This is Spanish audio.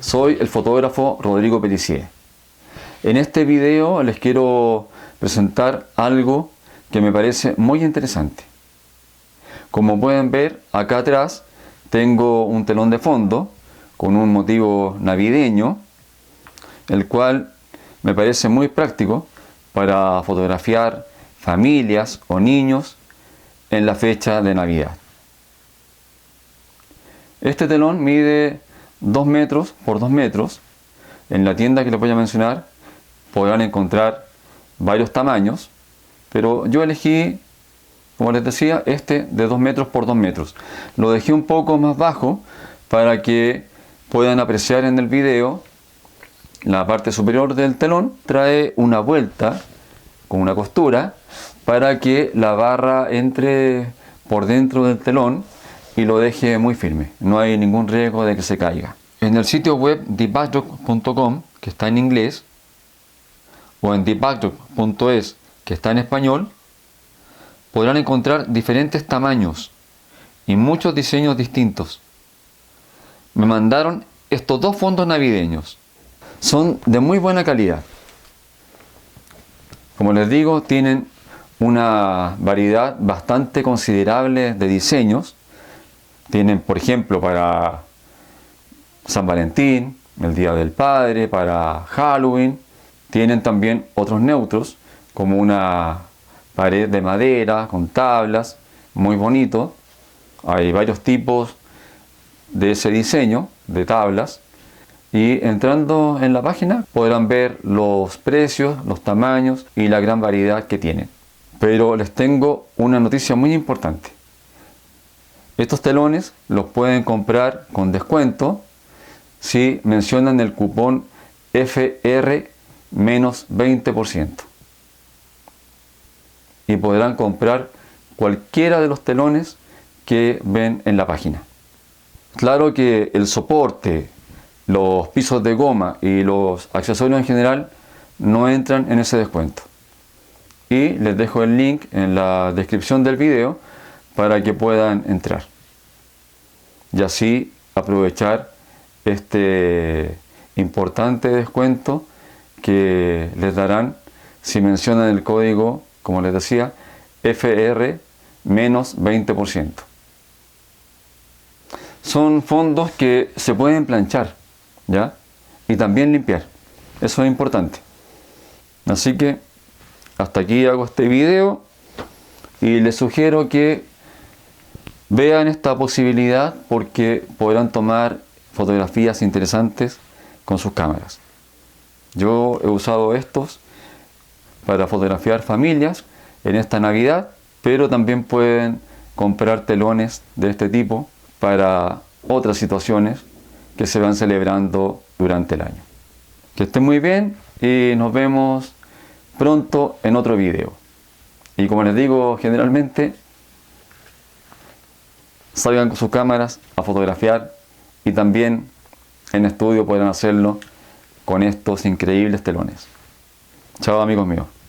Soy el fotógrafo Rodrigo Pellissier. En este video les quiero presentar algo que me parece muy interesante. Como pueden ver, acá atrás tengo un telón de fondo con un motivo navideño, el cual me parece muy práctico para fotografiar familias o niños en la fecha de Navidad. Este telón mide 2 metros por 2 metros. En la tienda que les voy a mencionar podrán encontrar varios tamaños, pero yo elegí, como les decía, este de 2 metros por 2 metros. Lo dejé un poco más bajo para que puedan apreciar en el video. La parte superior del telón trae una vuelta con una costura para que la barra entre por dentro del telón y lo deje muy firme. No hay ningún riesgo de que se caiga. En el sitio web thebackdrop.com, que está en inglés, o en thebackdrop.es, que está en español, podrán encontrar diferentes tamaños y muchos diseños distintos. Me mandaron estos dos fondos navideños. Son de muy buena calidad. Como les digo, tienen una variedad bastante considerable de diseños. Tienen, por ejemplo, para San Valentín, el Día del Padre, para Halloween. Tienen también otros neutros, como una pared de madera con tablas, muy bonito. Hay varios tipos de ese diseño de tablas. Y entrando en la página podrán ver los precios, los tamaños y la gran variedad que tienen. Pero les tengo una noticia muy importante. Estos telones los pueden comprar con descuento si mencionan el cupón FR-20%. Y podrán comprar cualquiera de los telones que ven en la página. Claro que el soporte, los pisos de goma y los accesorios en general no entran en ese descuento. Y les dejo el link en la descripción del video para que puedan entrar y así aprovechar este importante descuento que les darán si mencionan el código, como les decía, FR-20%. Son fondos que se pueden planchar, ¿ya? Y también limpiar. Eso es importante. Así que hasta aquí hago este video y les sugiero que vean esta posibilidad porque podrán tomar fotografías interesantes con sus cámaras. Yo he usado estos para fotografiar familias en esta Navidad, pero también pueden comprar telones de este tipo para otras situaciones que se van celebrando durante el año. Que estén muy bien y nos vemos pronto en otro video. Y como les digo generalmente, salgan con sus cámaras a fotografiar y también en estudio podrán hacerlo con estos increíbles telones. Chao amigos míos.